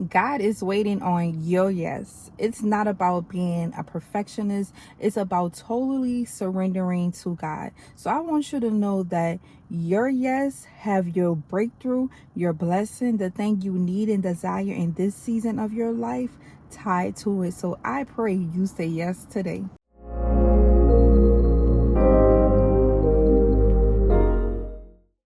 God is waiting on your yes. It's not about being a perfectionist. It's about totally surrendering to God. So I want you to know that your yes have your breakthrough, your blessing, the thing you need and desire in this season of your life tied to it. So I pray you say yes today.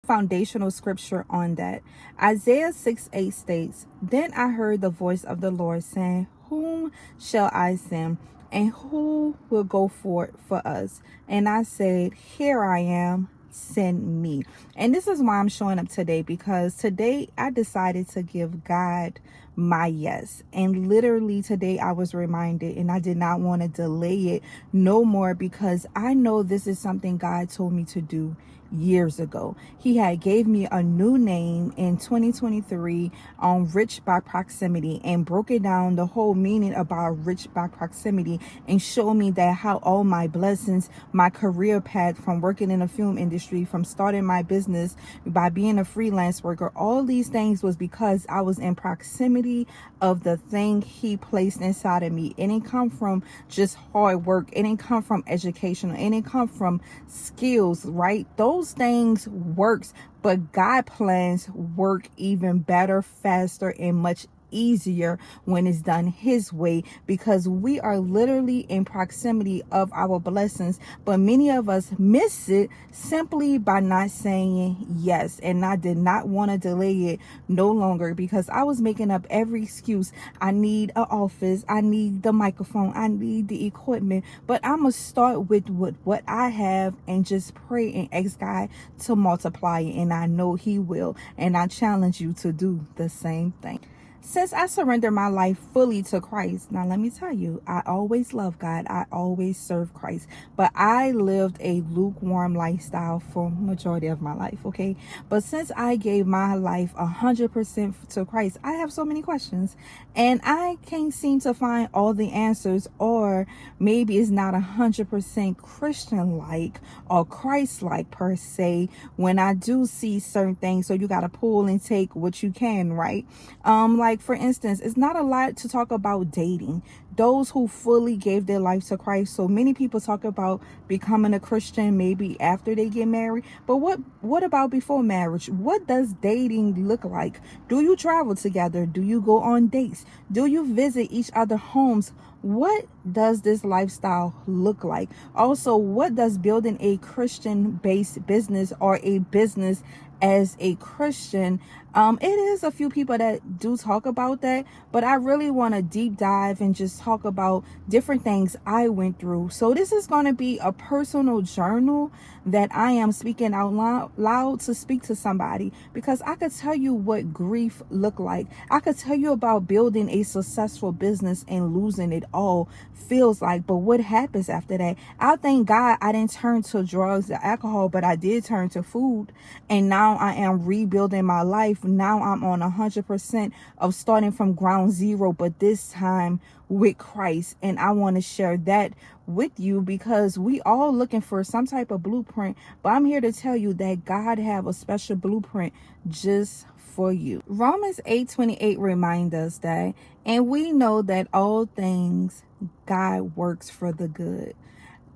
Foundational scripture on that. Isaiah 6:8 states, "Then I heard the voice of the Lord saying, Whom shall I send? And who will go forth for us? And I said, Here I am, send me." And this is why I'm showing up today, because today I decided to give God my yes. And literally today I was reminded, and I did not want to delay it no more, because I know this is something God told me to do years ago. He had gave me a new name in 2023 on rich by proximity, and broke it down the whole meaning about rich by proximity, and showed me that how all my blessings, my career path from working in the film industry, from starting my business, by being a freelance worker, all these things was because I was in proximity of the thing he placed inside of me. It didn't come from just hard work. It didn't come from education. It didn't come from skills, right? Those things works, but God plans work even better, faster, and much easier when it's done his way, because we are literally in proximity of our blessings, but many of us miss it simply by not saying yes. And I did not want to delay it no longer, because I was making up every excuse. I need an office, I need the microphone, I need the equipment, but I'm gonna start with what I have and just pray and ask God to multiply it, and I know he will. And I challenge you to do the same thing. Since I surrendered my life fully to Christ, now let me tell you, I always loved God. I always served Christ, but I lived a lukewarm lifestyle for majority of my life, okay? But since I gave my life 100% to Christ, I have so many questions, and I can't seem to find all the answers, or maybe it's not 100% Christian-like or Christ-like per se when I do see certain things. So you got to pull and take what you can, right? Like for instance, it's not a lot to talk about dating. Those who fully gave their life to Christ. So many people talk about becoming a Christian maybe after they get married. But what about before marriage? What does dating look like? Do you travel together? Do you go on dates? Do you visit each other's homes? What does this lifestyle look like? Also, what does building a Christian-based business or a business as a Christian? It is a few people that do talk about that, but I really want to deep dive and just talk about different things I went through. So this is going to be a personal journal that I am speaking out loud to speak to somebody, because I could tell you what grief looked like. I could tell you about building a successful business and losing it all feels like, but what happens after that? I thank God I didn't turn to drugs or alcohol, but I did turn to food, and now I am rebuilding my life. Now I'm on 100% of starting from ground zero, but this time with Christ. And I want to share that with you, because we all looking for some type of blueprint, but I'm here to tell you that God have a special blueprint just for you. Romans 8:28 reminds us that, and we know that all things God works for the good,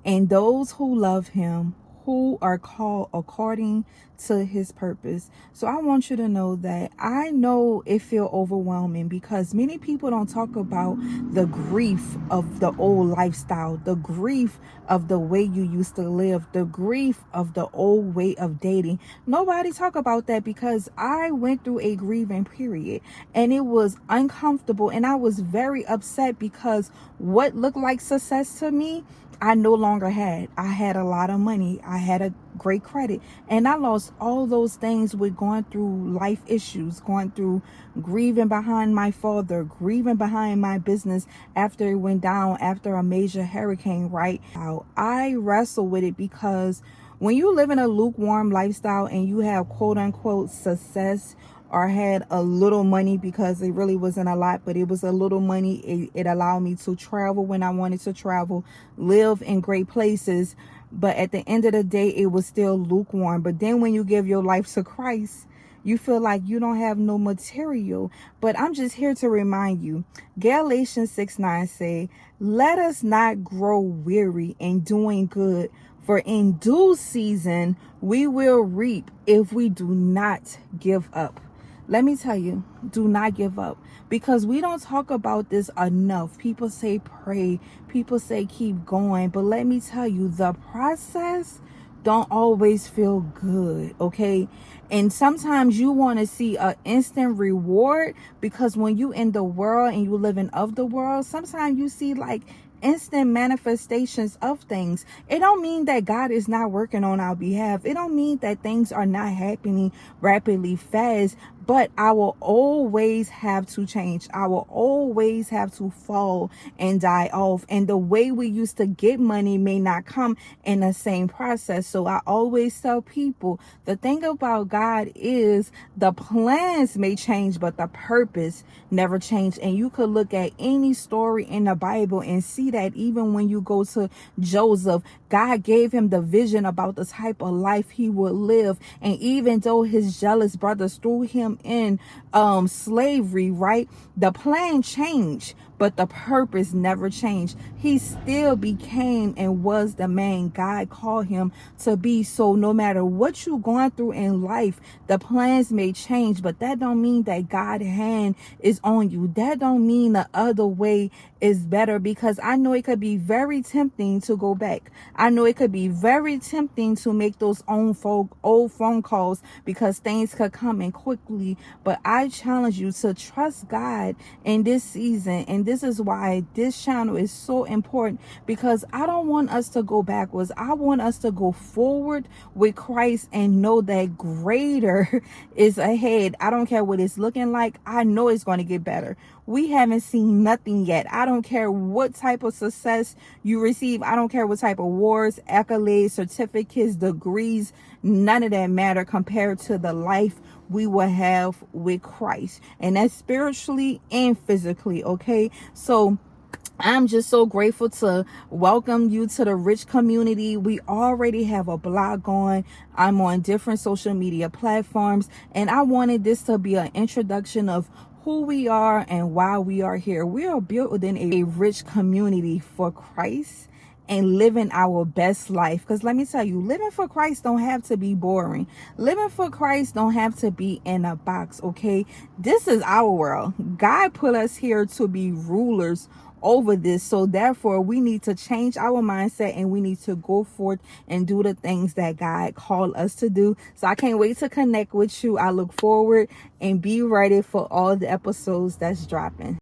and those who love him, who are called according to his purpose. So I want you to know that I know it feel overwhelming, because many people don't talk about the grief of the old lifestyle, the grief of the way you used to live, the grief of the old way of dating. Nobody talk about that, because I went through a grieving period, and it was uncomfortable, and I was very upset, because what looked like success to me, I no longer had. I had a lot of money. I had a great credit, and I lost all those things with going through life issues, going through grieving behind my father, grieving behind my business after it went down after a major hurricane, right? I wrestle with it, because when you live in a lukewarm lifestyle and you have quote unquote success, or had a little money, because it really wasn't a lot, but it was a little money. It allowed me to travel when I wanted to travel, live in great places. But at the end of the day, it was still lukewarm. But then when you give your life to Christ, You feel like you don't have no material. But I'm just here to remind you, Galatians 6:9 say, let us not grow weary in doing good, for in due season we will reap if we do not give up. Let me tell you, do not give up, because we don't talk about this enough. People say pray, people say keep going, but let me tell you, the process don't always feel good, okay? And sometimes you want to see an instant reward, because when you in the world and you living of the world, sometimes you see like instant manifestations of things. It don't mean that God is not working on our behalf. It don't mean that things are not happening rapidly fast, but I will always have to change. I will always have to fall and die off. And the way we used to get money may not come in the same process. So I always tell people, the thing about God is the plans may change, but the purpose never change. And you could look at any story in the Bible and see that even when you go to Joseph, God gave him the vision about the type of life he would live. And even though his jealous brothers threw him in slavery, right? The plan changed, but the purpose never changed. He still became and was the man God called him to be. So no matter what you're going through in life, the plans may change, but that don't mean that God's hand is on you. That don't mean the other way is better, because I know it could be very tempting to go back. I know it could be very tempting to make those old phone calls, because things could come in quickly. But I challenge you to trust God in this season. And this is why this channel is so important, because I don't want us to go backwards. I want us to go forward with Christ and know that greater is ahead. I don't care what it's looking like. I know it's going to get better. We haven't seen nothing yet. I don't care what type of success you receive. I don't care what type of awards, accolades, certificates, degrees. None of that matter compared to the life we will have with Christ. And that's spiritually and physically, okay? So I'm just so grateful to welcome you to the Rich community. We already have a blog going. I'm on different social media platforms, and I wanted this to be an introduction of who we are and why we are here. We are building a rich community for Christ and living our best life. Because let me tell you, living for Christ don't have to be boring. Living for Christ don't have to be in a box, okay? This is our world. God put us here to be rulers over this. So therefore, we need to change our mindset, and we need to go forth and do the things that God called us to do. So I can't wait to connect with you. I look forward, and be ready for all the episodes that's dropping.